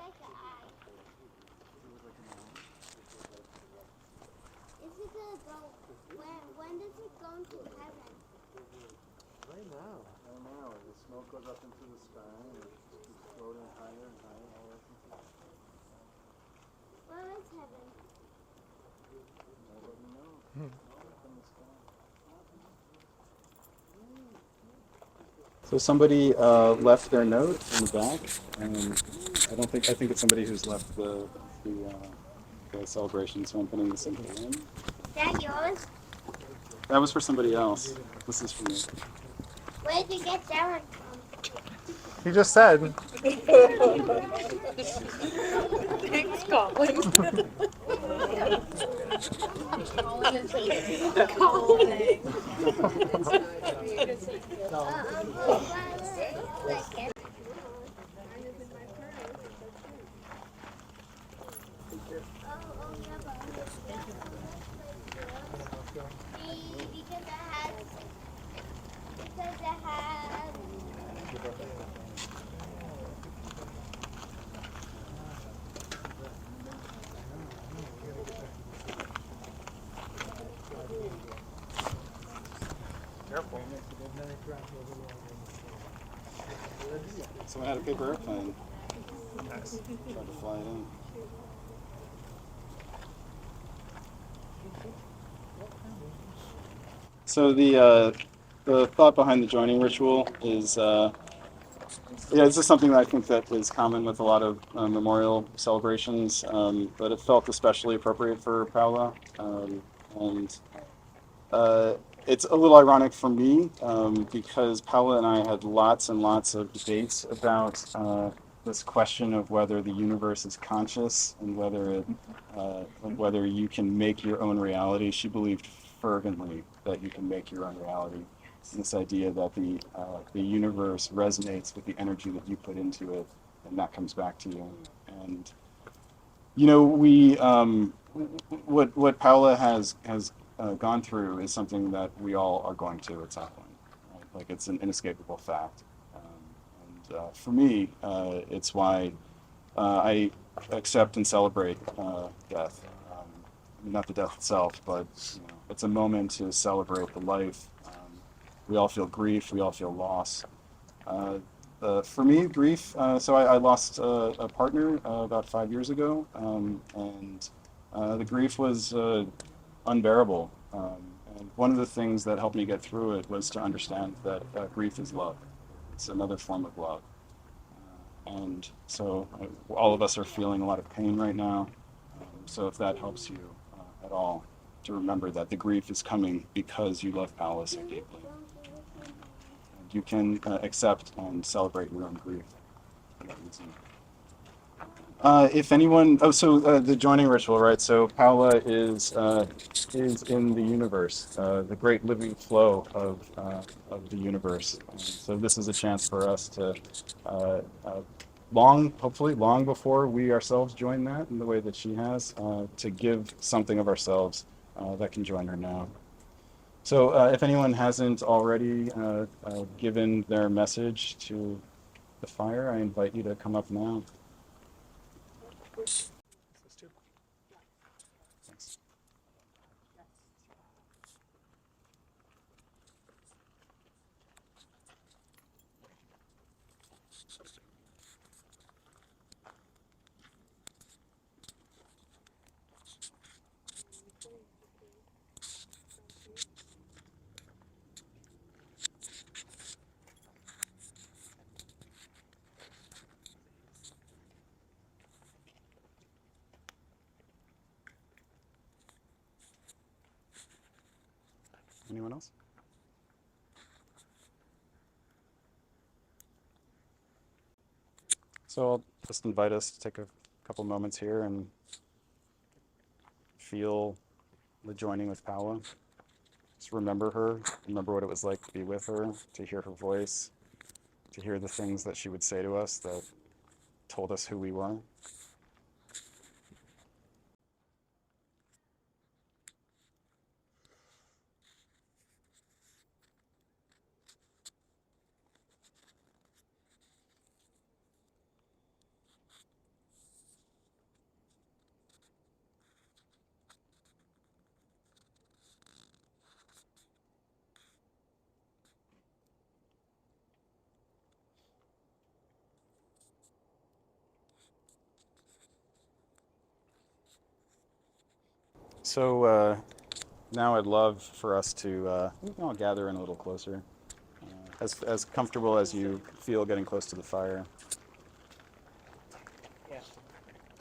Is it gonna go? When does it go to heaven? Right now. Right now, the smoke goes up into the sky and it keeps floating higher and higher all the way up into the sky. Where is heaven? Nobody knows. Up in the sky. So somebody left their note in the back, and I think it's somebody who's left the celebration, so I'm putting this into the room. Is that yours? That was for somebody else. This is for me. Where did you get that one from? He just said. Thanks, Colin. Careful. So I had a paper airplane. Nice. Tried to fly it in. So the thought behind the joining ritual is, this is something that I think that is common with a lot of memorial celebrations, but it felt especially appropriate for Paola, and uh, it's a little ironic for me because Paola and I had lots and lots of debates about this question of whether the universe is conscious and whether you can make your own reality. She believed fervently that you can make your own reality. This idea that the universe resonates with the energy that you put into it, and that comes back to you. And we what Paola has gone through is something that we all are going to at some point. Right? Like it's an inescapable fact. For me, it's why I accept and celebrate death. Not the death itself, but it's a moment to celebrate the life. We all feel grief. We all feel loss. For me, grief. So I lost a partner about 5 years ago, and the grief was unbearable. And one of the things that helped me get through it was to understand that grief is love. It's another form of love. And so all of us are feeling a lot of pain right now. So if that helps you at all, to remember that the grief is coming because you love Paola so deeply. And you can accept and celebrate your own grief for that reason. If anyone, the joining ritual, right? So Paola is in the universe, the great living flow of the universe. So this is a chance for us to, hopefully long before we ourselves join that in the way that she has, to give something of ourselves that can join her now. So if anyone hasn't already given their message to the fire, I invite you to come up now. Thanks. Anyone else? So I'll just invite us to take a couple moments here and feel the joining with Paola. Just remember her, remember what it was like to be with her, to hear her voice, to hear the things that she would say to us that told us who we were. So now I'd love for us to we can all gather in a little closer, as comfortable as you feel getting close to the fire.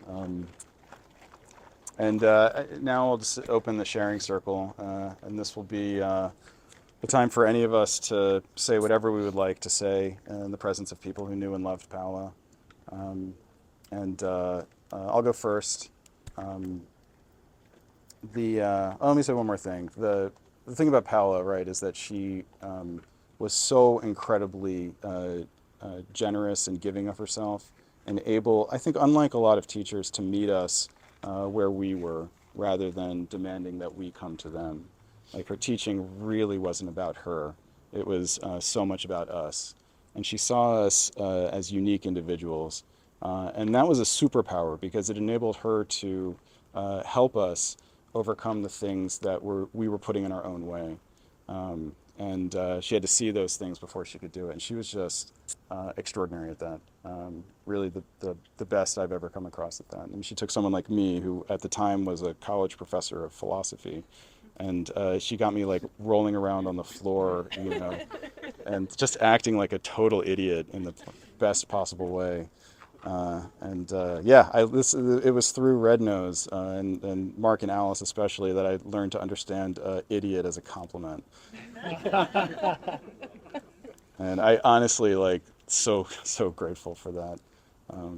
Um, and now I'll just open the sharing circle, and this will be the time for any of us to say whatever we would like to say in the presence of people who knew and loved Paola. Um, and I'll go first. Um, let me say one more thing. The thing about Paola, right, is that she was so incredibly generous and giving of herself, and able, I think, unlike a lot of teachers, to meet us where we were, rather than demanding that we come to them. Like, her teaching really wasn't about her. It was so much about us. And she saw us as unique individuals. And that was a superpower, because it enabled her to help us overcome the things that we were putting in our own way. And she had to see those things before she could do it. And she was just extraordinary at that. Really the best I've ever come across at that. And she took someone like me, who at the time was a college professor of philosophy, and she got me like rolling around on the floor, and just acting like a total idiot in the best possible way. It was through Red Nose and Mark and Alice especially that I learned to understand idiot as a compliment. And I honestly so grateful for that,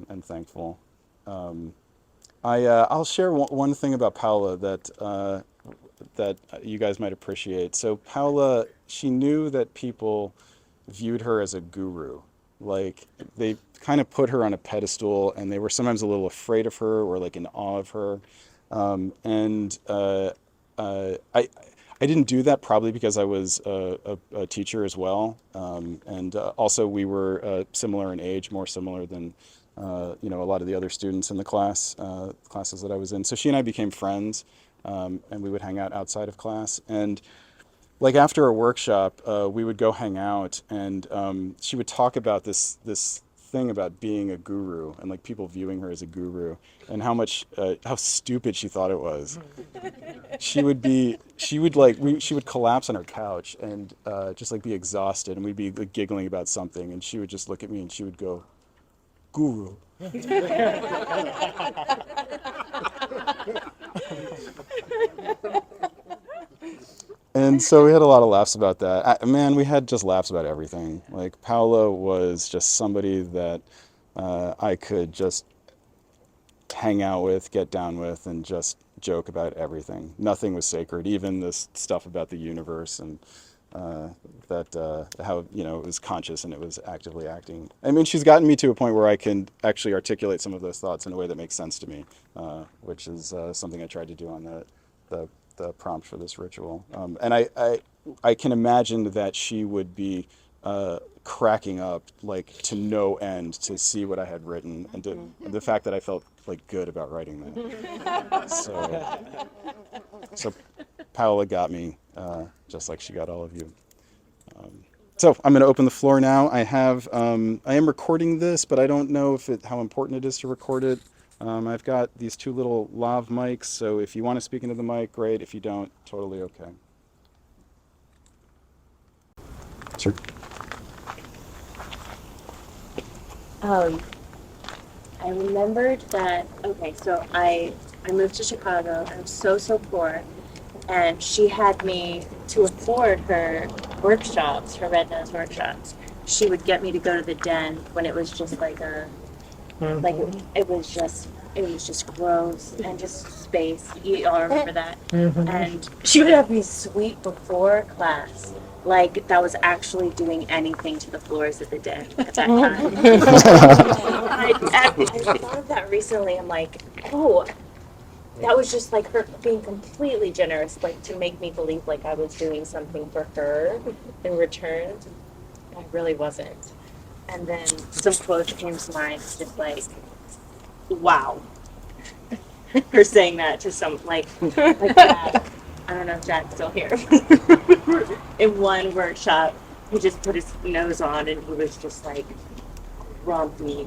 and thankful. I'll share one thing about Paola that you guys might appreciate. So Paola, she knew that people viewed her as a guru. Like, they kind of put her on a pedestal, and they were sometimes a little afraid of her, or like in awe of her. I didn't do that, probably because I was a teacher as well, and also we were similar in age, more similar than a lot of the other students in the classes that I was in. So she and I became friends, and we would hang out outside of class. And like, after a workshop, we would go hang out, and she would talk about this thing about being a guru, and like people viewing her as a guru, and how stupid she thought it was. She would collapse on her couch and just like be exhausted, and we'd be like giggling about something, and she would just look at me and she would go, "Guru." And so we had a lot of laughs about that. Man, we had just laughs about everything. Like, Paola was just somebody that I could just hang out with, get down with, and just joke about everything. Nothing was sacred, even this stuff about the universe, and how it was conscious and it was actively acting. I mean, she's gotten me to a point where I can actually articulate some of those thoughts in a way that makes sense to me, which is something I tried to do on the prompt for this ritual. And I can imagine that she would be cracking up like to no end to see what I had written, and the fact that I felt like good about writing that. So Paola got me, just like she got all of you. So I'm going to open the floor now. I am recording this, but I don't know how important it is to record it. I've got these two little lav mics, so if you want to speak into the mic, great. If you don't, totally okay. Sure. I remembered that, okay, so I moved to Chicago. I was so poor, and she had me, to afford her workshops, her Red Nose workshops, she would get me to go to the den when it was just like it was just gross and just space. You all remember that? And she would have me sweep before class, like that was actually doing anything to the floors of the den at that time. I thought of that recently. I'm like, oh, that was just like her being completely generous, like to make me believe like I was doing something for her in return. I really wasn't. And then some quotes came to mind, just like, wow. Her saying that to some, like Jack. I don't know if Jack's still here. In one workshop, he just put his nose on and he was just like, grumpy.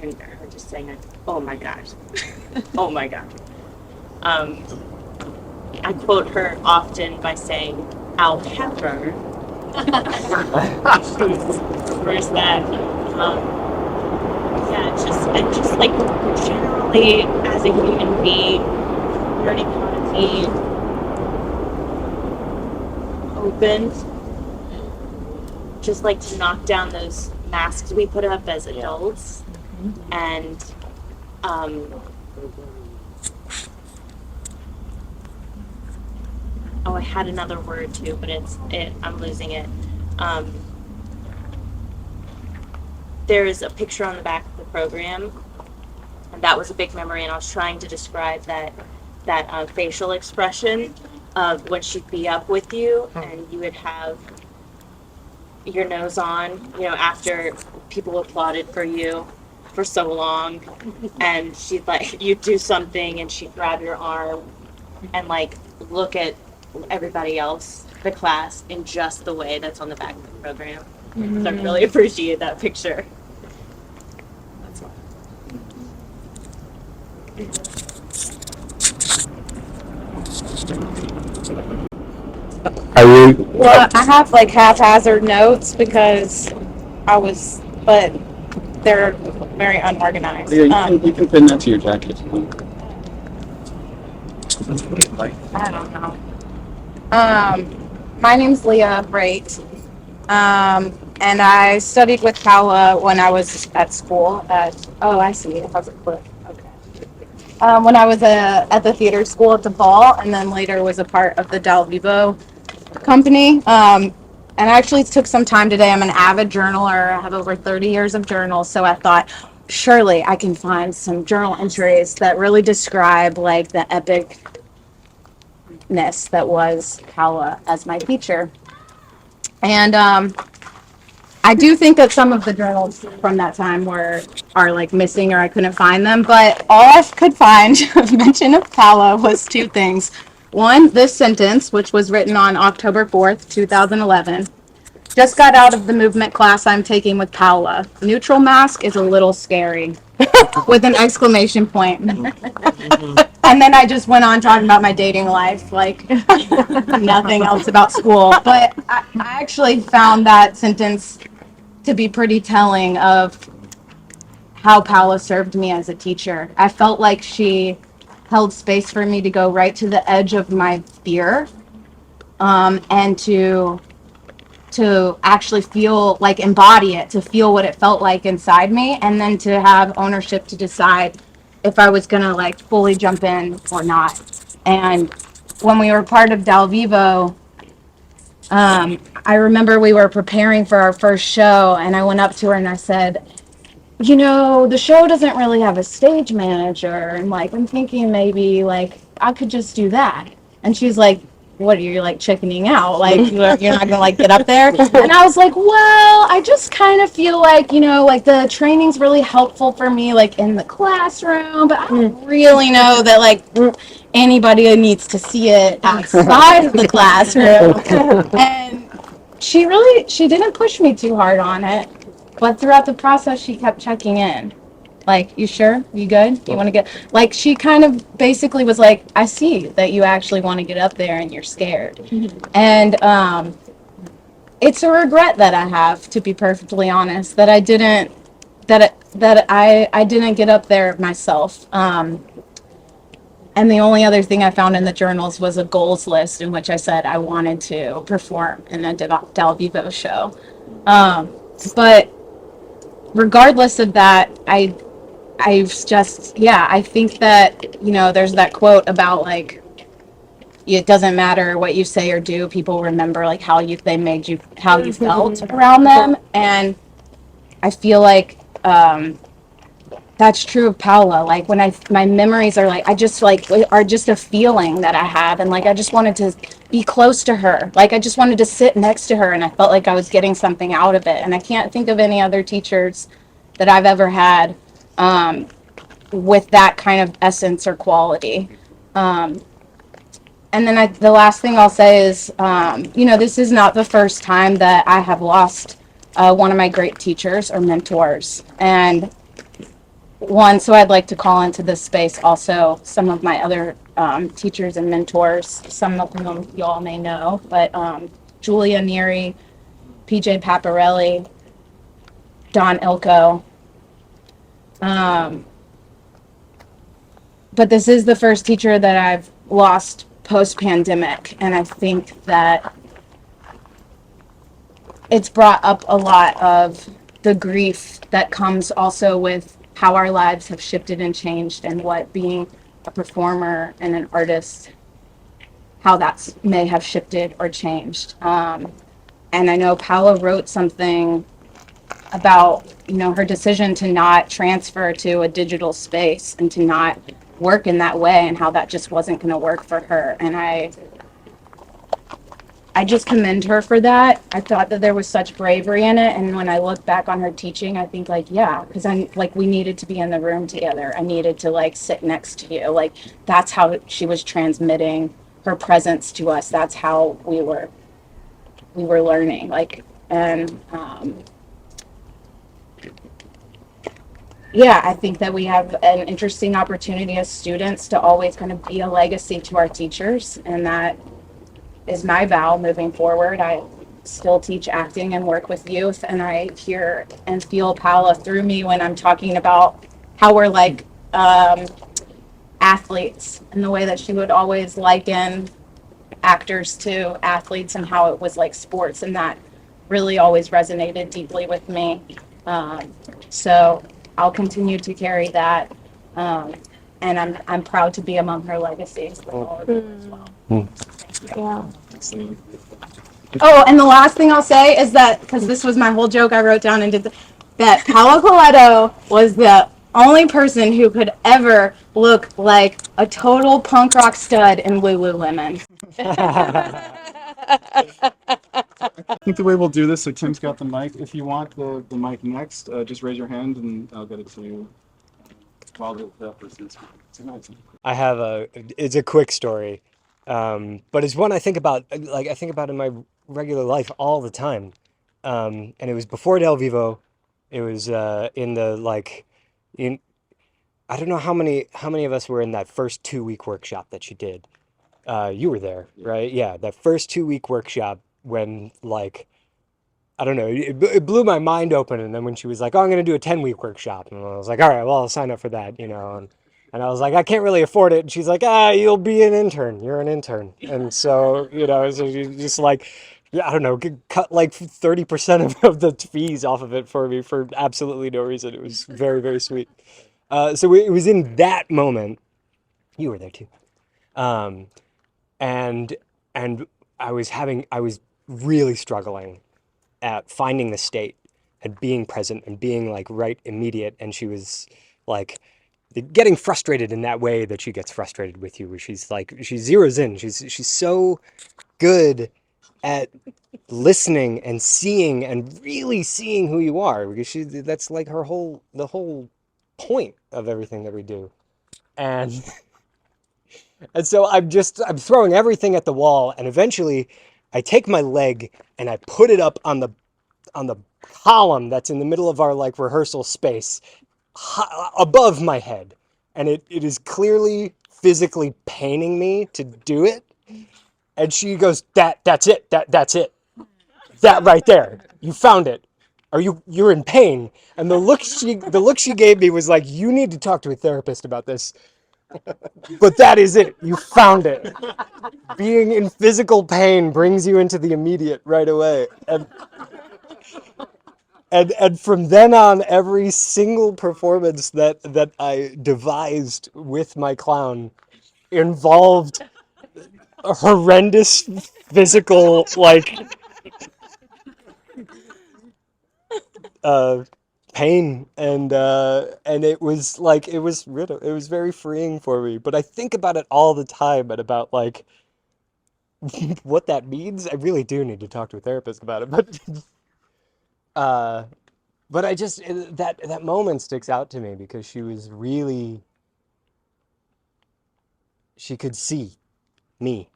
And her just saying, oh my gosh. Oh my gosh. I quote her often by saying, however, refers that, yeah, just like generally as a human being, learning how to be open, just like to knock down those masks we put up as adults, and oh, I had another word too, but I'm losing it. There's a picture on the back of the program, and that was a big memory. And I was trying to describe that facial expression of when she'd be up with you, and you would have your nose on, after people applauded for you for so long, and she'd like you'd do something, and she'd grab your arm and like look at everybody else, the class, in just the way that's on the back of the program. So I really appreciate that picture. Are you? Well, I have like haphazard notes because but they're very unorganized. Yeah, you can pin that to your jacket. I don't know. My name's Leah Brait. And I studied with Paola when I was at school I see. It has a clip. Okay. When I was at the theater school at DePaul, and then later was a part of the Del Vivo company. And I actually took some time today. I'm an avid journaler. I have over 30 years of journals. So I thought, surely I can find some journal entries that really describe like the epicness that was Paola as my teacher. And I do think that some of the journals from that time are like missing, or I couldn't find them. But all I could find of mention of Paola was two things. One, this sentence, which was written on October 4th, 2011. Just got out of the movement class I'm taking with Paola. Neutral mask is a little scary, with an exclamation point. And then I just went on talking about my dating life, like nothing else about school. But I actually found that sentence to be pretty telling of how Paola served me as a teacher. I felt like she held space for me to go right to the edge of my fear, and to actually feel like embody it, to feel what it felt like inside me, and then to have ownership to decide if I was gonna like fully jump in or not. And when we were part of Del Vivo, I remember we were preparing for our first show, and I went up to her and I said, the show doesn't really have a stage manager, and like I'm thinking maybe like I could just do that. And she's like, what are you like chickening out? Like you're not gonna like get up there? And I was like, well, I just kind of feel like like the training's really helpful for me like in the classroom, but I don't really know that like anybody needs to see it outside of the classroom. And she didn't push me too hard on it. But throughout the process, she kept checking in. Like, you sure? You good? You want to get... Like, she kind of basically was like, I see that you actually want to get up there and you're scared. And it's a regret that I have, to be perfectly honest, that I didn't... I didn't get up there myself. And the only other thing I found in the journals was a goals list in which I said I wanted to perform in a Del Vivo show. But regardless of that, I think that, there's that quote about like, it doesn't matter what you say or do, people remember like how you felt around them. And I feel like, that's true of Paola. Like when my memories are like, are just a feeling that I have. And like, I just wanted to be close to her. Like, I just wanted to sit next to her, and I felt like I was getting something out of it. And I can't think of any other teachers that I've ever had, with that kind of essence or quality. And then the last thing I'll say is, this is not the first time that I have lost one of my great teachers or mentors. And one, so I'd like to call into this space also some of my other teachers and mentors, some of whom you all may know, but Julia Neary, PJ Paparelli, Don Ilko. But this is the first teacher that I've lost post-pandemic, and I think that it's brought up a lot of the grief that comes also with how our lives have shifted and changed, and what being a performer and an artist, how that may have shifted or changed. And I know Paola wrote something about, you know, her decision to not transfer to a digital space and to not work in that way, and how that just wasn't going to work for her. And I just commend her for that. I thought that there was such bravery in it. And when I look back on her teaching, I think like, yeah, because I'm like, we needed to be in the room together. I needed to like sit next to you. Like, that's how she was transmitting her presence to us. That's how we were learning. Like, and yeah, I think that we have an interesting opportunity as students to always kind of be a legacy to our teachers, and that is my vow moving forward. I still teach acting and work with youth, and I hear and feel Paola through me when I'm talking about how we're like athletes, and the way that she would always liken actors to athletes, and how it was like sports, and that really always resonated deeply with me. So I'll continue to carry that, and I'm proud to be among her legacies with all of you as well. Yeah. Oh, and the last thing I'll say is that, because this was my whole joke I wrote down and did, that Paola Coletto was the only person who could ever look like a total punk rock stud in Lululemon. I think the way we'll do this, so Tim's got the mic. If you want the mic next, just raise your hand and I'll get it to you while the person is speaking. I have it's a quick story, but it's one I think about, I think about in my regular life all the time. And it was before Del Vivo. It was in the in I don't know how many of us were in that first 2 week workshop that she did. You were there, right? Yeah, that first 2 week workshop when I don't know, it blew my mind open. And then when she was like, "Oh, I'm going to do a 10 week workshop," and I was like, "All right, well, I'll sign up for that," you know. And I was like, "I can't really afford it." And she's like, "You'll be an intern. You're an intern." And so, you know, so you just like, yeah, I don't know, cut like 30% of the fees off of it for me for absolutely no reason. It was very, very sweet. So it was in that moment, you were there too. Um, and, and I was really struggling at finding the state and being present and being like right immediate. And she was like getting frustrated in that way that she gets frustrated with you, where she's like, she zeroes in. She's so good at listening and seeing and really seeing who you are, because that's like the whole point of everything that we do. And and so I'm throwing everything at the wall, and eventually I take my leg and I put it up on the column that's in the middle of our like rehearsal space, above my head, and it is clearly physically paining me to do it. And she goes, that's it, that's it, that right there, you found it. Are you're in pain? And the look she gave me was like, you need to talk to a therapist about this. But that is it, you found it. Being in physical pain brings you into the immediate right away. And from then on, every single performance that I devised with my clown involved a horrendous physical uh pain, and it was like it was very freeing for me. But I think about it all the time, and about like what that means. I really do need to talk to a therapist about it, uh but I just that moment sticks out to me because she was really, she could see me,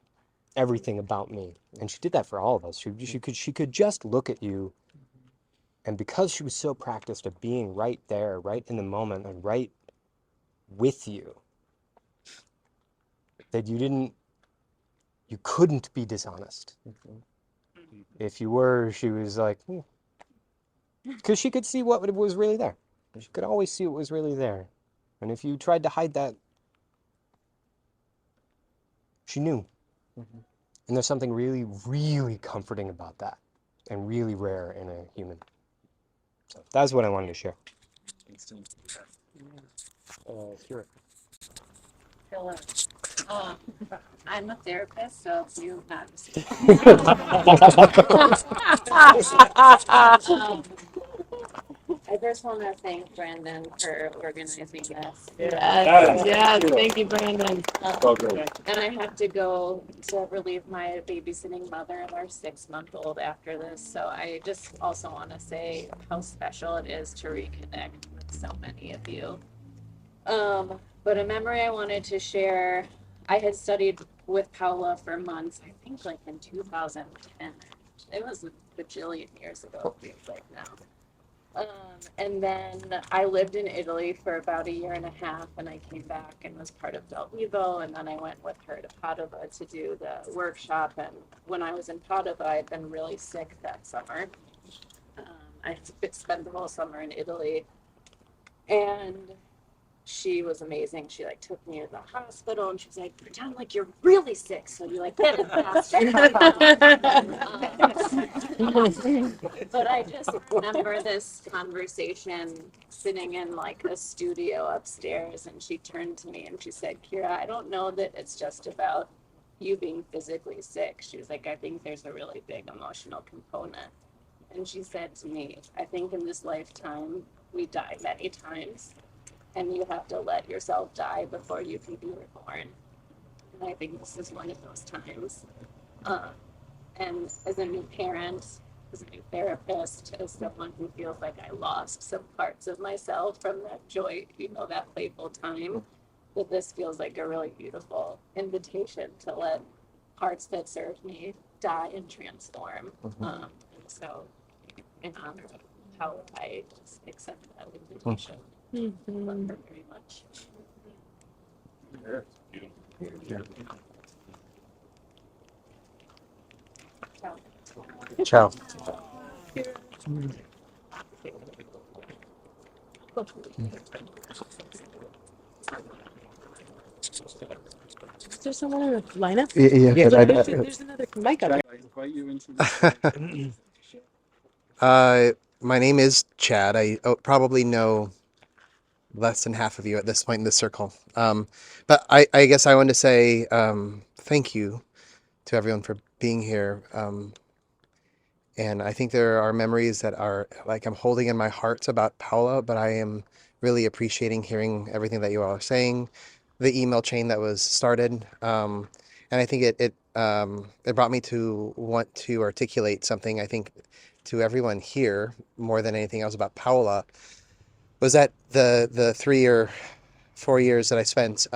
everything about me, and she did that for all of us. She could just look at you And because she was so practiced at being right there, right in the moment, and right with you, that you couldn't be dishonest. If you were, she was like, because she could see what was really there. She could always see what was really there. And if you tried to hide that, she knew. And there's something really, really comforting about that, and really rare in a human. So that's what I wanted to share. Sure. Hello. Um, I'm a therapist, so if you have I just want to thank Brandon for organizing this. Yes, thank you, Brandon. And I have to go to relieve my babysitting mother and our 6-month-old after this. So I just also want to say how special it is to reconnect with so many of you. But a memory I wanted to share, I had studied with Paola for months, I think like in 2010. It was a bajillion years ago, it feels like now. And then I lived in Italy for about 1.5 years, and I came back and was part of Del Vivo, and then I went with her to Padova to do the workshop. And when I was in Padova, I'd been really sick that summer. I spent the whole summer in Italy, and she was amazing. She like took me to the hospital, and she was like, pretend like you're really sick, so you like get it faster. But I just remember this conversation sitting in like a studio upstairs, and she turned to me and she said, Kira, I don't know that it's just about you being physically sick. She was like, I think there's a really big emotional component. And she said to me, I think in this lifetime we die many times, and you have to let yourself die before you can be reborn. And I think this is one of those times. And as a new parent, as a new therapist, as someone who feels like I lost some parts of myself from that joy, that playful time, that this feels like a really beautiful invitation to let parts that serve me die and transform. And so, in honor of how I just accept that invitation. Love her very much. Ciao. Is there someone in the lineup? Yeah, There's another mic up. I invite you into this. My name is Chad. I probably know less than half of you at this point in the circle. But I guess I wanted to say thank you to everyone for being here. And I think there are memories that are like I'm holding in my heart about Paola, but I am really appreciating hearing everything that you all are saying, the email chain that was started. And I think it brought me to want to articulate something, I think, to everyone here more than anything else about Paola, was that the 3 or 4 years that I spent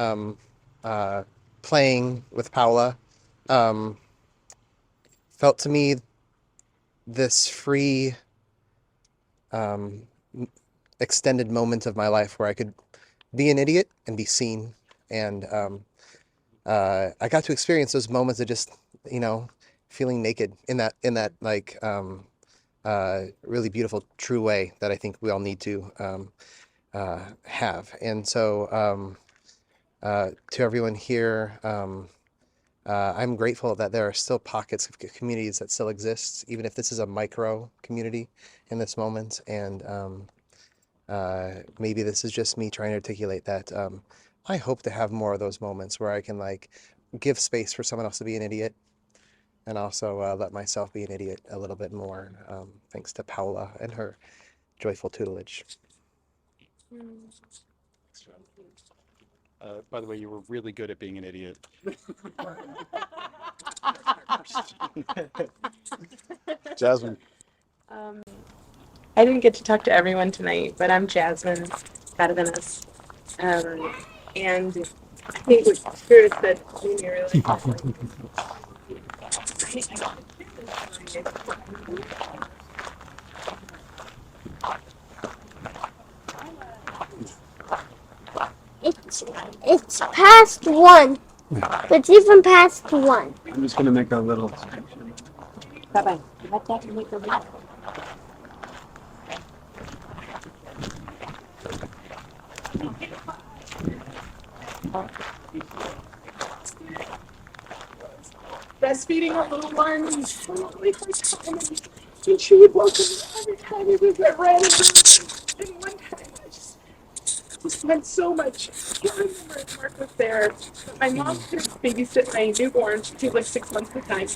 playing with Paola felt to me this free extended moment of my life where I could be an idiot and be seen. And I got to experience those moments of just, feeling naked in that like really beautiful, true way that I think we all need to have. And so to everyone here, I'm grateful that there are still pockets of communities that still exist, even if this is a micro community in this moment. And maybe this is just me trying to articulate that. I hope to have more of those moments where I can like give space for someone else to be an idiot, and also let myself be an idiot a little bit more, thanks to Paola and her joyful tutelage. By the way, you were really good at being an idiot. Jasmine. I didn't get to talk to everyone tonight, but I'm Jasmine Cardenas. And I think what Spirit said made me really It's past 1. It's even past 1. I'm just gonna make a little. Bye-bye. Let that make a read. Breastfeeding our little ones for the really first time, and she would welcome me every time we was at random. And one time I just spent so much. I can't remember if Mark was there, but my mom couldn't babysit my newborn. She was like 6 months at the time.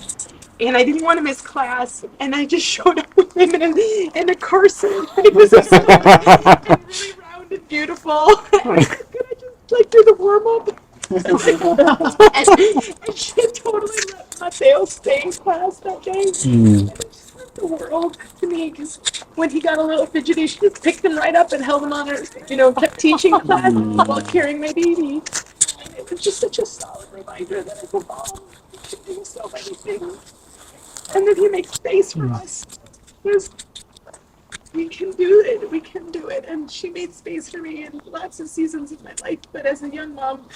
And I didn't want to miss class, and I just showed up with him in a corset. It was so and really round and beautiful. And I said, "Could I just like do the warm up?" and she totally let Mateo stay in class that day. And it just meant the world to me because when he got a little fidgety, she just picked him right up and held him on her, kept teaching class while carrying my baby. And it was just such a solid reminder that as a mom, you can do so many things. And that he makes space for us. Because we can do it. We can do it. And she made space for me in lots of seasons of my life. But as a young mom,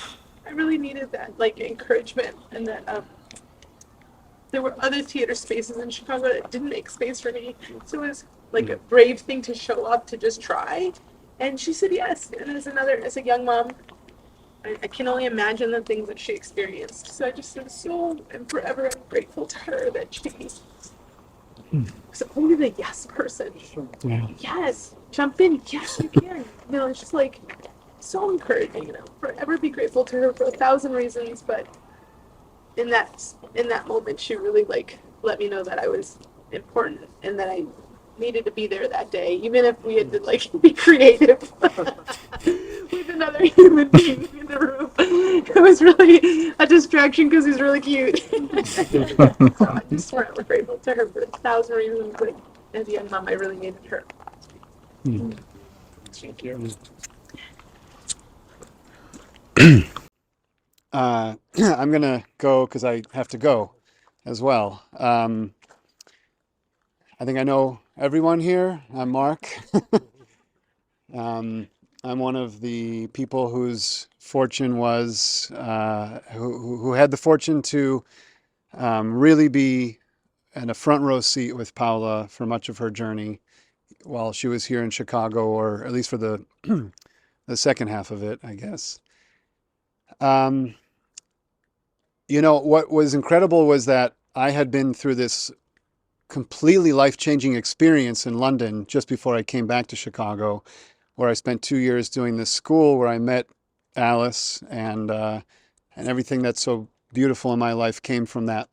I really needed that encouragement, and that there were other theater spaces in Chicago that didn't make space for me. So it was like a brave thing to show up to just try. And she said yes. And as a young mom, I can only imagine the things that she experienced. So I just am so and forever grateful to her that she was only the yes person. Yeah. Yes, jump in. Yes, you can. It's just like so encouraging. Forever be grateful to her for 1,000 reasons. But in that moment, she really let me know that I was important and that I needed to be there that day, even if we had to be creative with another human being in the room. It was really a distraction because he's really cute. So I'm just forever grateful to her for 1,000 reasons. As a young mom, I really needed her. Thank you. I'm gonna go because I have to go as well. I think I know everyone here. I'm Mark. I'm one of the people whose fortune was who had the fortune to really be in a front row seat with Paola for much of her journey while she was here in Chicago, or at least for the the second half of it, I guess. What was incredible was that I had been through this completely life-changing experience in London just before I came back to Chicago, where I spent 2 years doing this school where I met Alice, and everything that's so beautiful in my life came from that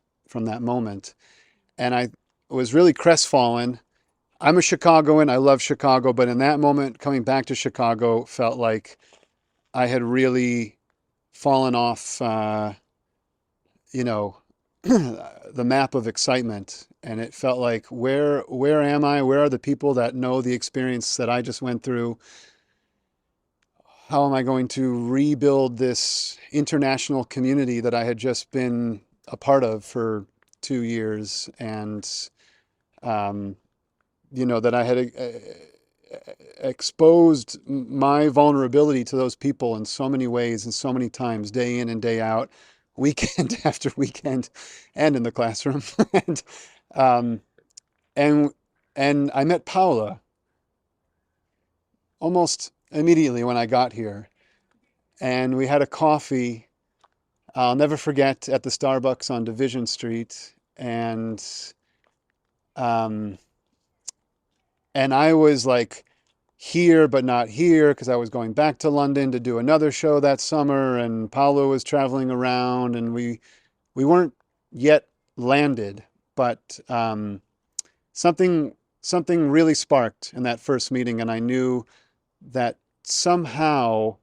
moment. And I was really crestfallen. I'm a Chicagoan. I love Chicago, but in that moment, coming back to Chicago felt like I had really fallen off, the map of excitement, and it felt like where am I? Where are the people that know the experience that I just went through? How am I going to rebuild this international community that I had just been a part of for 2 years, and that I had exposed my vulnerability to those people in so many ways and so many times, day in and day out, weekend after weekend, and in the classroom. and um, and and I met Paola almost immediately when I got here, and we had a coffee. I'll never forget, at the Starbucks on Division Street, um, and I was like here but not here because I was going back to London to do another show that summer, and Paolo was traveling around, and we weren't yet landed, but something really sparked in that first meeting, and I knew that somehow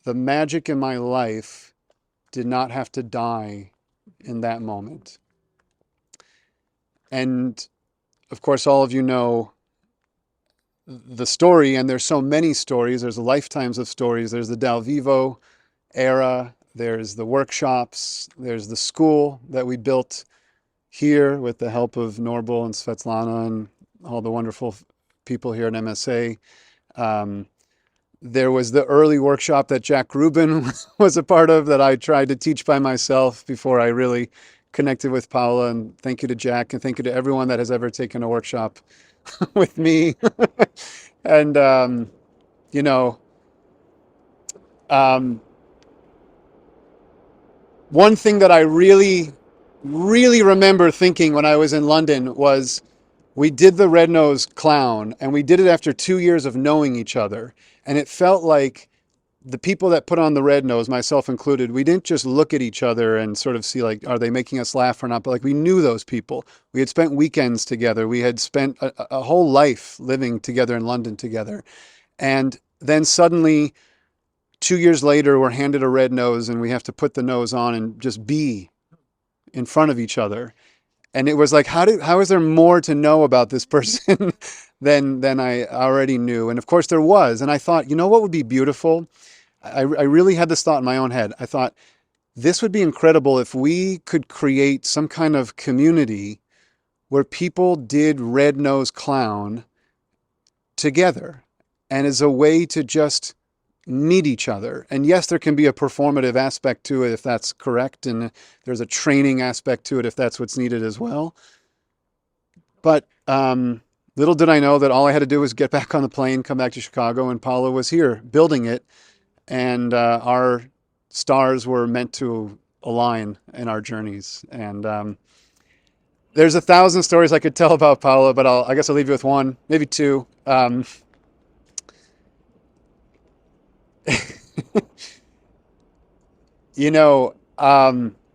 the magic in my life did not have to die in that moment. And of course, all of you know the story, and there's so many stories. There's lifetimes of stories. There's the Dal Vivo era. There's the workshops. There's the school that we built here with the help of Norbel and Svetlana and all the wonderful people here at MSA. There was the early workshop that Jack Rubin was a part of that I tried to teach by myself before I really connected with Paola. And thank you to Jack, and thank you to everyone that has ever taken a workshop with me. And, you know, um, one thing that I really, really remember thinking when I was in London was we did the Red Nose Clown, and we did it after 2 years of knowing each other. And it felt like the people that put on the red nose, myself included, we didn't just look at each other and sort of see like, are they making us laugh or not? But like we knew those people. We had spent weekends together. We had spent a whole life living together in London together. And then suddenly, 2 years later, we're handed a red nose and we have to put the nose on and just be in front of each other. And it was like, how is there more to know about this person than I already knew? And of course there was. And I thought, you know what would be beautiful? I really had this thought in my own head. I thought this would be incredible if we could create some kind of community where people did Red Nose Clown together and as a way to just meet each other. And yes, there can be a performative aspect to it if that's correct, and there's a training aspect to it if that's what's needed as well. But little did I know that all I had to do was get back on the plane, come back to Chicago, and Paola was here building it. And our stars were meant to align in our journeys. And there's 1,000 stories I could tell about Paola, but I guess I'll leave you with one, maybe two. You know,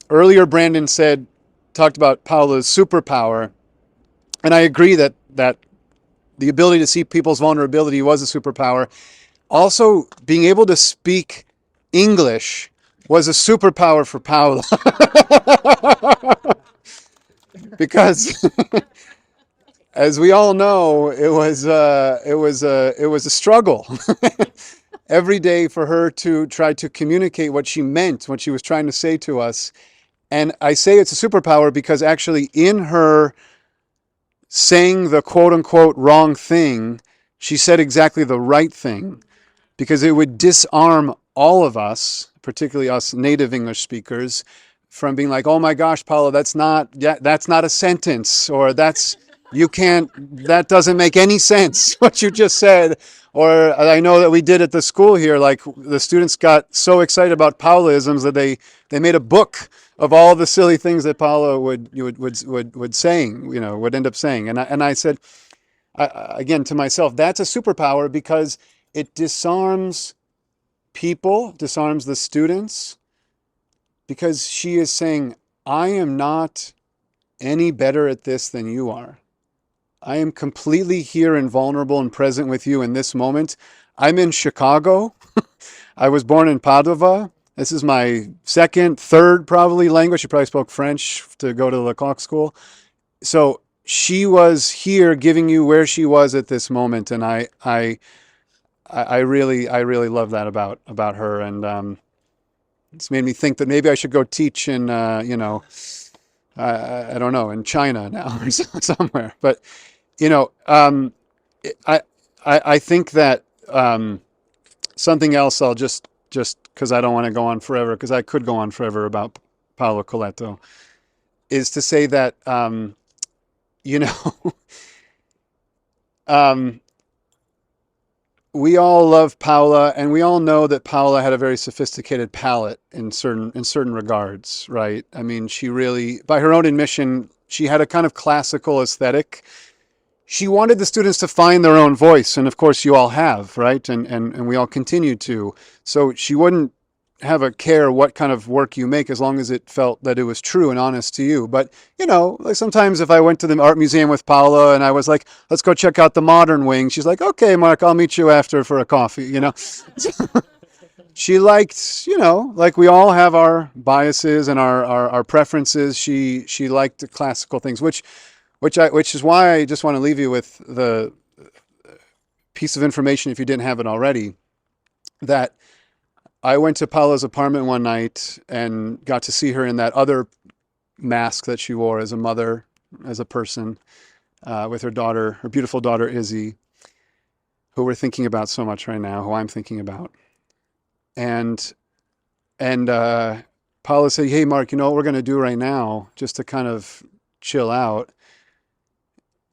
earlier Brandon talked about Paola's superpower, and I agree that the ability to see people's vulnerability was a superpower. Also, being able to speak English was a superpower for Paola. Because as we all know, it was a struggle every day for her to try to communicate what she meant, what she was trying to say to us. And I say it's a superpower because actually in her saying the quote unquote wrong thing, she said exactly the right thing, because it would disarm all of us, particularly us native English speakers, from being like, oh my gosh, Paola, that's not a sentence, or that doesn't make any sense, what you just said. Or I know that we did at the school here, like the students got so excited about Paolaisms that they made a book of all the silly things that Paola would end up saying. And I said, again, to myself, that's a superpower because it disarms people, disarms the students, because she is saying, I am not any better at this than you are. I am completely here and vulnerable and present with you in this moment. I'm in Chicago. I was born in Padova. This is my second, third probably language. She probably spoke French to go to the Lecoq school. So she was here giving you where she was at this moment. And I really love that about her. And it's made me think that maybe I should go teach in, I don't know, in China now or somewhere. But, I think that something else I'll just because I don't want to go on forever, because I could go on forever about Paola Coletto, is to say that, we all love Paola, and we all know that Paola had a very sophisticated palate in certain regards, right? I mean, she really, by her own admission, she had a kind of classical aesthetic. She wanted the students to find their own voice, and of course you all have, right? And we all continue to. So she wouldn't have a care what kind of work you make as long as it felt that it was true and honest to you. But, like sometimes if I went to the art museum with Paola and I was like, let's go check out the modern wing, she's like, okay, Mark, I'll meet you after for a coffee, She liked, like we all have our biases and our preferences. She liked the classical things, which is why I just want to leave you with the piece of information, if you didn't have it already, that I went to Paola's apartment one night and got to see her in that other mask that she wore as a mother, as a person, with her daughter, her beautiful daughter, Izzy. who we're thinking about so much right now, who I'm thinking about. And Paula said, "Hey, Mark, you know what we're going to do right now, just to kind of chill out,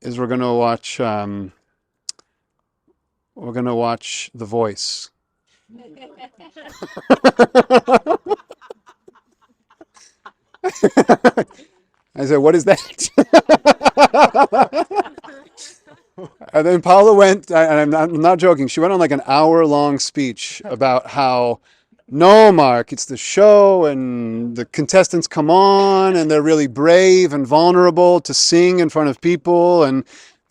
is we're going to watch The Voice." I said, "What is that?" And then Paula went, and I'm not joking, she went on like an hour-long speech about how, no, Mark, it's the show, and the contestants come on, and they're really brave and vulnerable to sing in front of people, and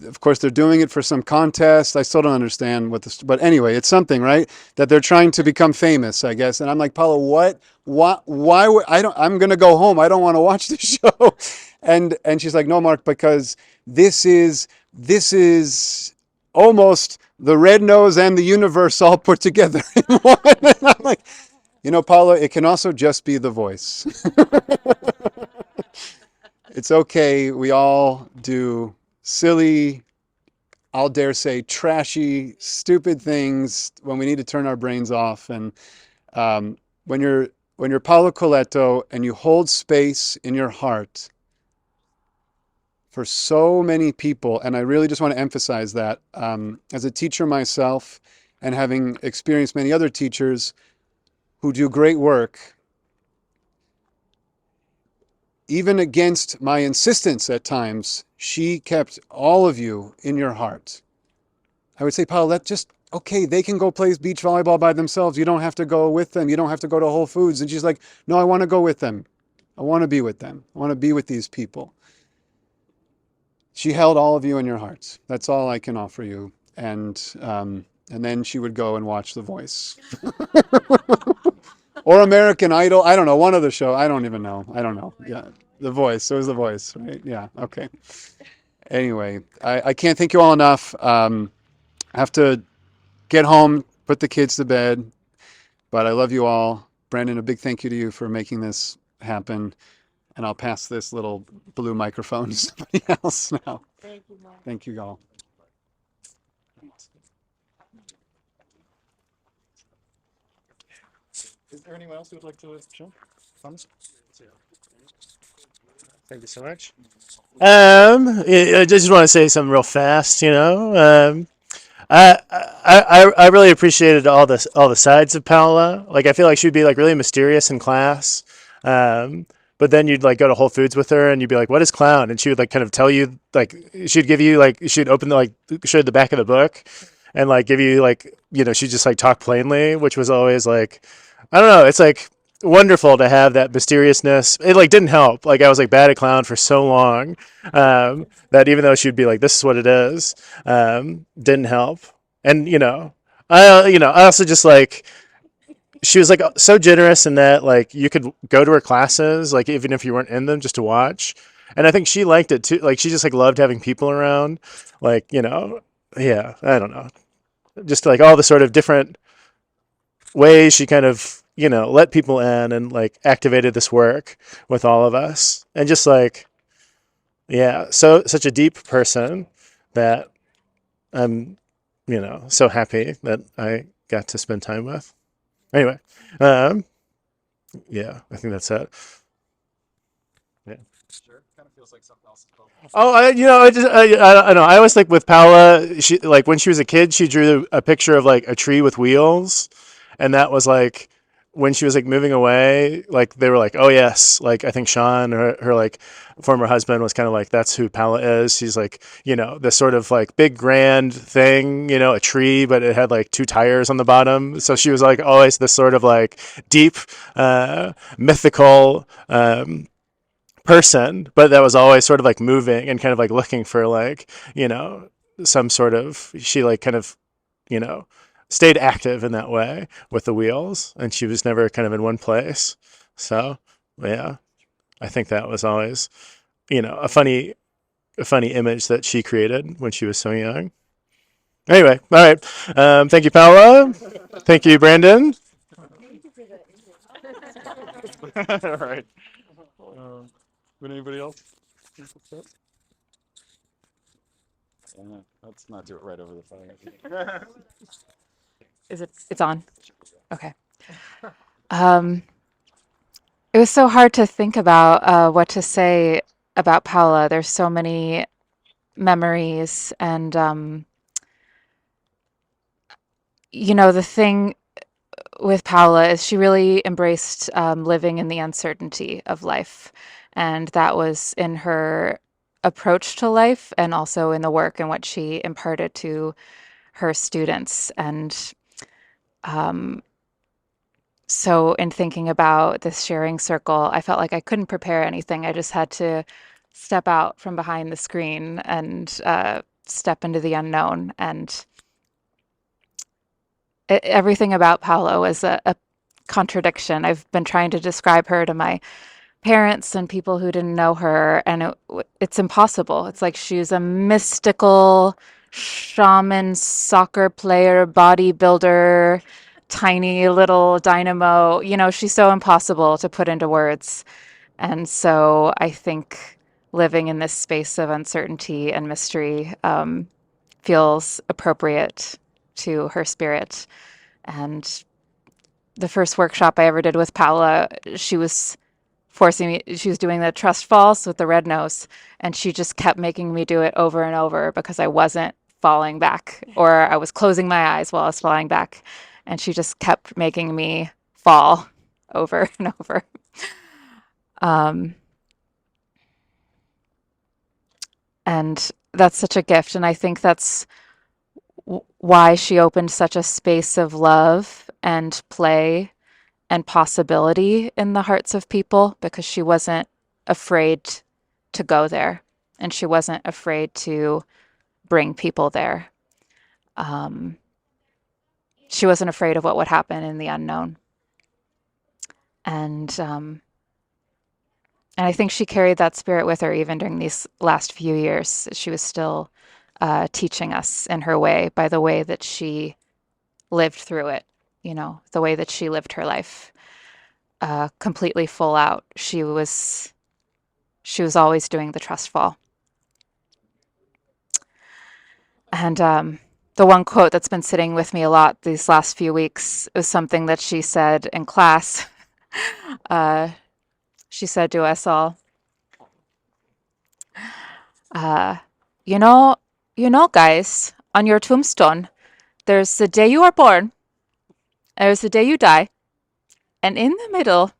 of course they're doing it for some contest. I still don't understand what this, but anyway, it's something, right? That they're trying to become famous, I guess. And I'm like, Paula, what? Why would I don't? I'm gonna go home. I don't want to watch the show. And she's like, no, Mark, because this is almost the red nose and the universe all put together in one. And I'm like, Paula, it can also just be The Voice. It's okay. We all do silly, I'll dare say trashy, stupid things when we need to turn our brains off. And um, when you're Paola Coletto and you hold space in your heart for so many people, and I really just want to emphasize that, as a teacher myself and having experienced many other teachers who do great work, even against my insistence at times, she kept all of you in your heart. I would say, Paul, okay, they can go play beach volleyball by themselves. You don't have to go with them. You don't have to go to Whole Foods. And she's like, no, I want to go with them. I want to be with them. I want to be with these people. She held all of you in your hearts. That's all I can offer you. And then she would go and watch The Voice. Or American Idol. I don't know. One of the show. I don't even know. I don't know. Yeah. The Voice. It was The Voice, right? Yeah. Okay. Anyway, I can't thank you all enough. I have to get home, put the kids to bed, but I love you all. Brandon, a big thank you to you for making this happen. And I'll pass this little blue microphone to somebody else now. Thank you, Mark. Thank you all. Is there anyone else who would like to jump? Thomas? Thank you so much. I just want to say something real fast. I really appreciated all the sides of Paola. Like I feel like she'd be like really mysterious in class. But then you'd like go to Whole Foods with her and you'd be like, "What is clown?" And she would like kind of tell you, like she'd give you like she'd open the like show the back of the book and like give you like she'd just like talk plainly, which was always like, I don't know, it's like wonderful to have that mysteriousness. It like didn't help. Like I was like bad at clown for so long, that even though she'd be like, "This is what it is," didn't help. And I also just like she was like so generous in that like you could go to her classes like even if you weren't in them just to watch. And I think she liked it too. Like she just like loved having people around. Like yeah, I don't know, just like all the sort of different ways she kind of let people in and like activated this work with all of us. And just like, yeah, so such a deep person that I'm so happy that I got to spend time with. Anyway, yeah, I think that's it. Yeah. Sure. Kind of feels like something else. Oh, I know. I always think with Paola, she like when she was a kid, she drew a picture of like a tree with wheels, and that was like when she was like moving away. Like they were like, oh yes, like I think Sean, her like former husband, was kind of like that's who Paola is. She's like this sort of like big grand thing, a tree, but it had like two tires on the bottom. So she was like always this sort of like deep, mythical. Person, but that was always sort of like moving and kind of like looking for like, some sort of, she like kind of, you know, stayed active in that way with the wheels and she was never kind of in one place. So, yeah, I think that was always, a funny image that she created when she was so young. Anyway, all right. Thank you, Paola. Thank you, Brandon. All right. Would anybody else? Yeah, let's not do it right over the fire. Is it? It's on. Okay. Um, it was so hard to think about what to say about Paula. There's so many memories, and the thing with Paula is she really embraced living in the uncertainty of life, and that was in her approach to life, and also in the work and what she imparted to her students. And um, so in thinking about this sharing circle, I felt like I couldn't prepare anything. I just had to step out from behind the screen and step into the unknown. And everything about Paolo is a contradiction. I've been trying to describe her to my parents and people who didn't know her, and it's impossible. It's like she's a mystical shaman, soccer player, bodybuilder, tiny little dynamo. She's so impossible to put into words. And so I think living in this space of uncertainty and mystery feels appropriate to her spirit. And the first workshop I ever did with Paula, she was she was doing the trust falls with the red nose, and she just kept making me do it over and over because I wasn't falling back, or I was closing my eyes while I was falling back. And she just kept making me fall over and over. Um, and that's such a gift. And I think that's why she opened such a space of love and play and possibility in the hearts of people, because she wasn't afraid to go there, and she wasn't afraid to bring people there. Um, she wasn't afraid of what would happen in the unknown. And I think she carried that spirit with her even during these last few years. She was still teaching us in her way, by the way that she lived through it, the way that she lived her life, completely full out. She was always doing the trust fall. And the one quote that's been sitting with me a lot these last few weeks is something that she said in class. She said to us all, uh, you know, guys, on your tombstone, there's the day you are born, there's the day you die, and in the middle,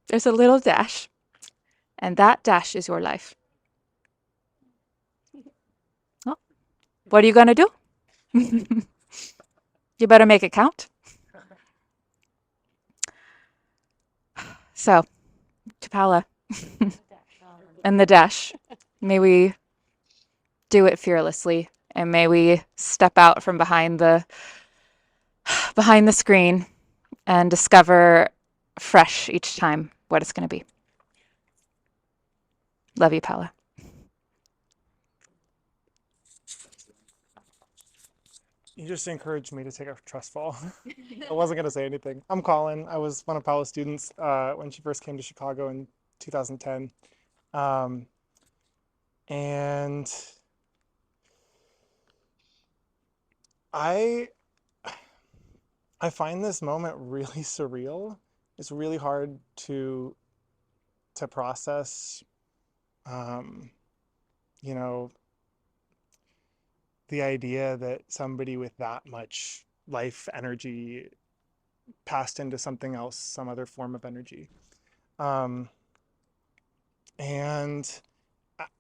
there's a little dash, and that dash is your life. Well, what are you gonna do? You better make it count. So, to Paula and the dash, may we do it fearlessly, and may we step out from behind the screen and discover fresh each time what it's going to be. Love you, Paula. You just encouraged me to take a trust fall. I wasn't going to say anything. I'm Colin. I was one of Paula's students when she first came to Chicago in 2010. And I find this moment really surreal. It's really hard to process, you know, the idea that somebody with that much life energy passed into something else, some other form of energy. And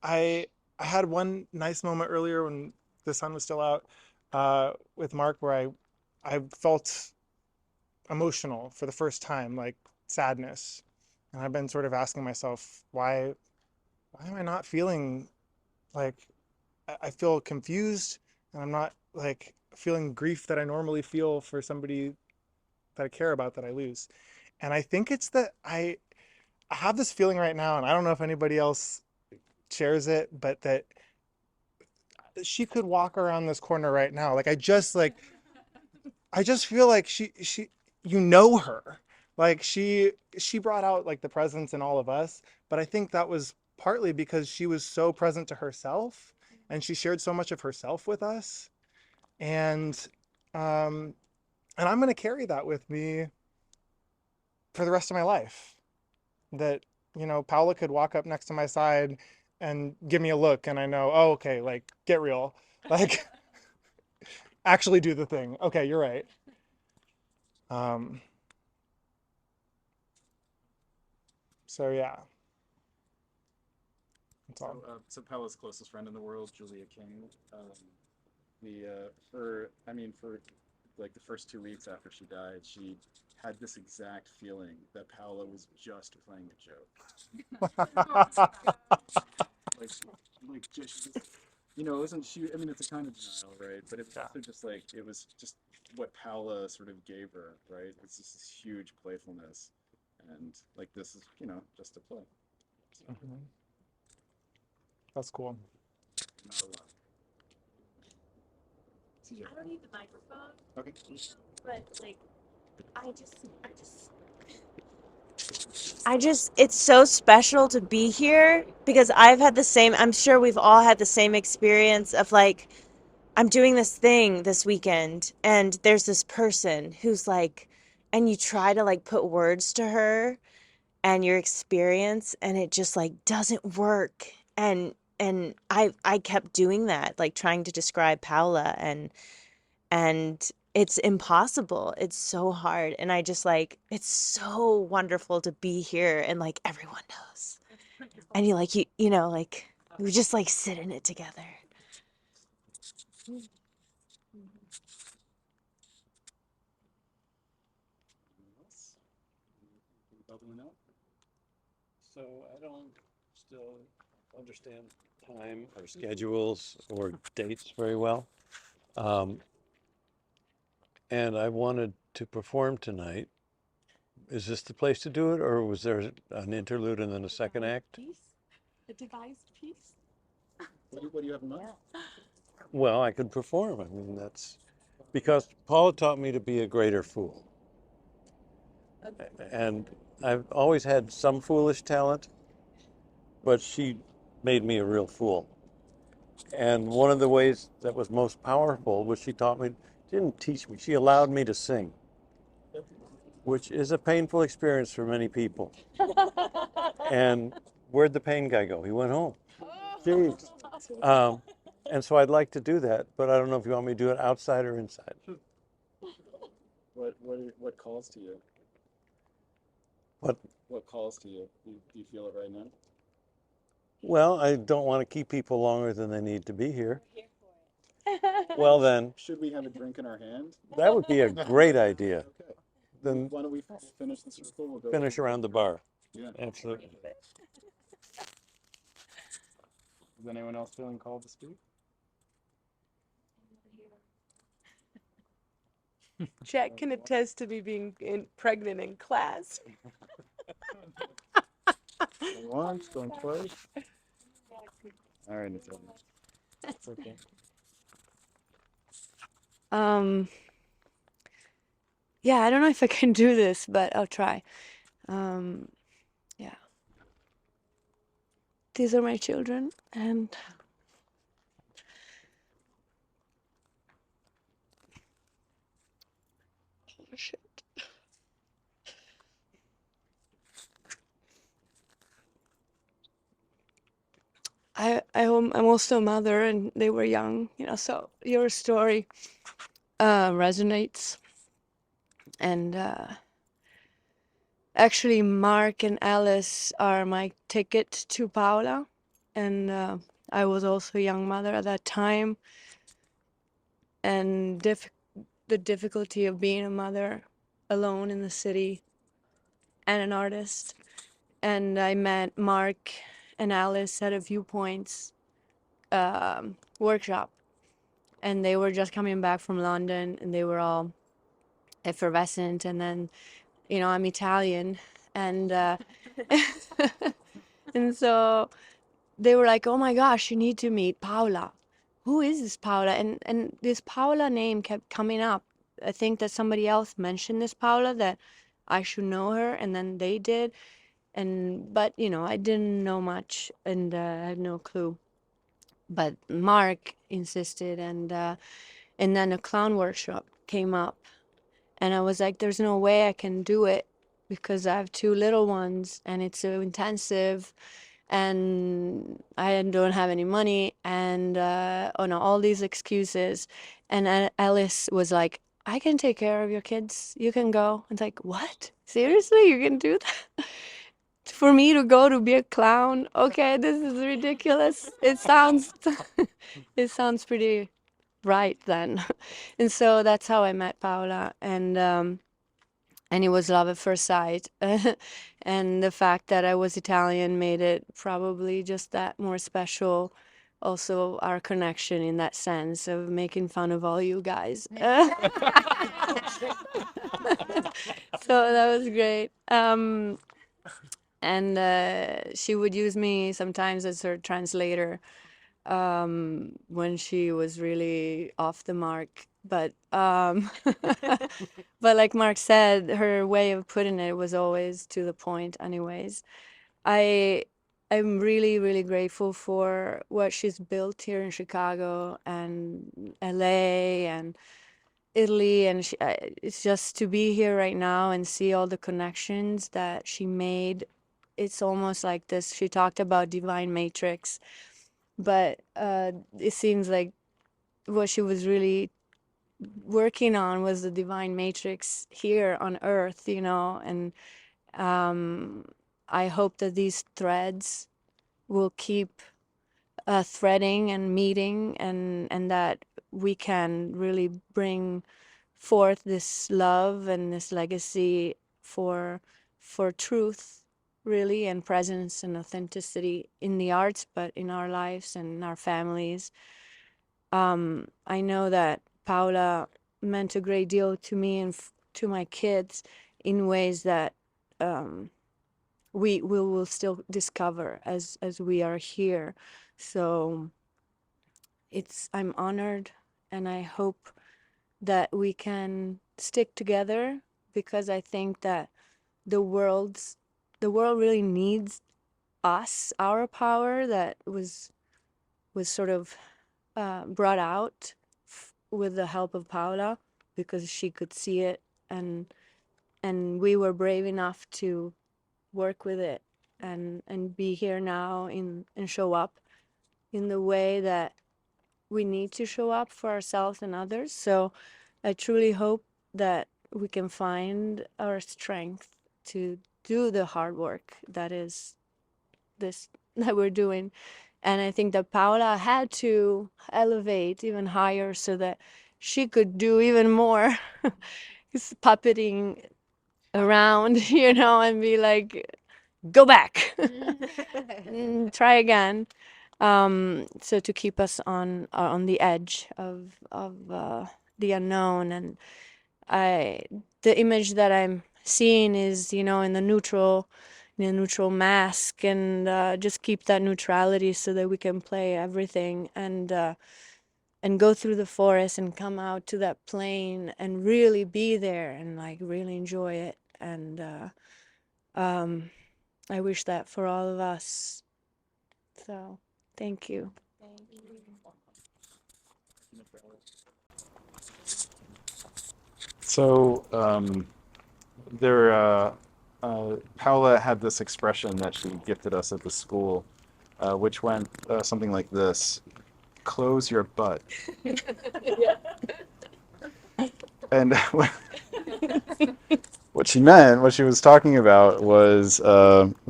I had one nice moment earlier when the sun was still out with Mark, where I felt emotional for the first time, like sadness. And I've been sort of asking myself, why am I not feeling like, I feel confused, and I'm not like feeling grief that I normally feel for somebody that I care about that I lose. And I think it's that I have this feeling right now, and I don't know if anybody else shares it, but that she could walk around this corner right now. Like I just feel like she her. Like she brought out like the presence in all of us, but I think that was partly because she was so present to herself and she shared so much of herself with us. And um, and I'm going to carry that with me for the rest of my life. That, you know, Paola could walk up next to my side and give me a look, and I know, oh, okay, like, get real. Like, actually do the thing. Okay, you're right. So yeah. That's all. So Paola's closest friend in the world, Julia King. For like the first 2 weeks after she died, she had this exact feeling that Paola was just playing a joke. Just, it wasn't she. I mean, it's a kind of denial, right? But it was also just like it was just what Paola sort of gave her, right? It's just this huge playfulness, and like this is just a play. So, That's cool. not a lot. CJ. I don't need the microphone, Okay. but like, it's so special to be here because I've had the same, I'm sure we've all had the same experience of like, I'm doing this thing this weekend and there's this person who's like, and you try to like put words to her and your experience and it just like doesn't work. And I kept doing that, like trying to describe Paola and it's impossible. It's so hard. And I just like, it's so wonderful to be here and like everyone knows. And you like, like we just like sit in it together. So I don't still understand time or schedules or dates very well. And I wanted to perform tonight. Is this the place to do it, or was there an interlude and then a second act? A devised piece. What do you have in mind? Well, I could perform. I mean, that's because Paula taught me to be a greater fool. And I've always had some foolish talent, but she made me a real fool. And one of the ways that was most powerful was she taught me, didn't teach me, she allowed me to sing, which is a painful experience for many people. And where'd the pain guy go? He went home. Jeez. And so I'd like to do that, but I don't know if you want me to do it outside or inside. What calls to you? What calls to you? Do you feel it right now? Well, I don't want to keep people longer than they need to be here. Well then, should we have a drink in our hand? that would be a great idea. Okay. Then Why don't we finish the circle? We'll go finish around the bar. Yeah. Absolutely. Is anyone else feeling called to speak? Jack can attest to me being pregnant in class. Going once, going twice. All right, Natalia. That's okay. Yeah, I don't know if I can do this, but I'll try. Yeah. These are my children, and oh, shit. I'm also a mother, and they were young, so your story resonates. And actually, Mark and Alice are my ticket to Paola. And I was also a young mother at that time. And the difficulty of being a mother alone in the city and an artist. And I met Mark and Alice at a Viewpoints workshop. And they were just coming back from London, and they were all effervescent. And then, I'm Italian, and and so they were like, "Oh my gosh, you need to meet Paola. Who is this Paola?" And this Paola name kept coming up. I think that somebody else mentioned this Paola, that I should know her, and then they did. But I didn't know much, and I had no clue. but Mark insisted, and then a clown workshop came up, and I was like, there's no way I can do it because I have two little ones and it's so intensive and I don't have any money and oh no, all these excuses. And Alice was like, I can take care of your kids. You can go. It's like, what? Seriously? You can do that? For me to go to be a clown? Okay, this is ridiculous. It sounds it sounds pretty right then. And so that's how I met Paola, and it was love at first sight. And the fact that I was Italian made it probably just that more special. Also, our connection in that sense of making fun of all you guys. So that was great. And she would use me sometimes as her translator when she was really off the mark. But but like Mark said, her way of putting it was always to the point. Anyways, I I'm really really grateful for what she's built here in Chicago and LA and Italy, and it's just to be here right now and see all the connections that she made. It's almost like this. She talked about divine matrix, but it seems like what she was really working on was the divine matrix here on earth, and um, I hope that these threads will keep threading and meeting, and that we can really bring forth this love and this legacy for truth, really, and presence and authenticity in the arts, but in our lives and in our families. I know that Paula meant a great deal to me and to my kids in ways that we will still discover as we are here. So I'm honored, and I hope that we can stick together, because I think that the world's the world really needs us, our power that was sort of brought out with the help of Paula, because she could see it, and we were brave enough to work with it and be here now and show up in the way that we need to show up for ourselves and others. So I truly hope that we can find our strength to do the hard work that is this that we're doing. And I think that Paola had to elevate even higher so that she could do even more. It's puppeting around, and be like, go back, try again. So to keep us on the edge of the unknown, and the image that I'm seeing is, in a neutral mask, and just keep that neutrality so that we can play everything, and go through the forest and come out to that plain and really be there and like really enjoy it. And I wish that for all of us. So thank you. So Paola had this expression that she gifted us at the school, which went something like this: "Close your butt." And what she meant, what she was talking about, was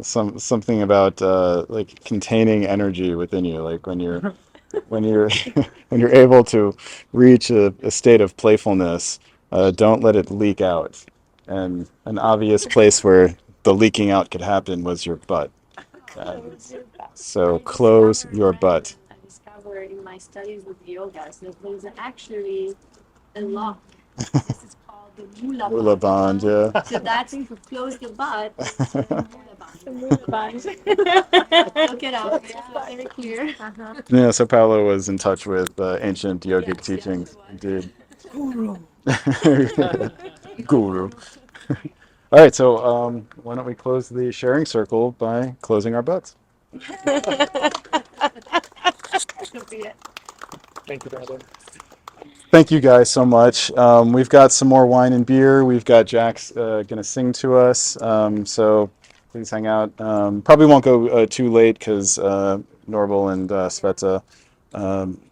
something about like containing energy within you, like when you're when you're able to reach a state of playfulness, don't let it leak out. And an obvious place where the leaking out could happen was your butt. So close your butt. I discovered in my studies with yoga that there's actually a lock. This is called the mula Hula band. band, yeah. So that's if you close the butt, it's the mula band. Look it up. It's very clear. Yeah, so Paolo was in touch with ancient yogic teachings. Indeed. Guru. Guru. All right, so why don't we close the sharing circle by closing our butts? Thank you, brother. Thank you guys so much. We've got some more wine and beer. We've got Jack's going to sing to us. So please hang out. Probably won't go too late because Norval and Sveta,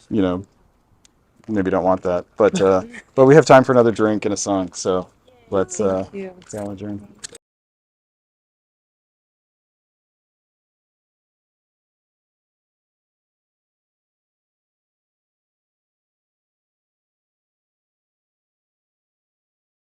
you know, maybe don't want that. But we have time for another drink and a song. So let's Thank you. adjourn.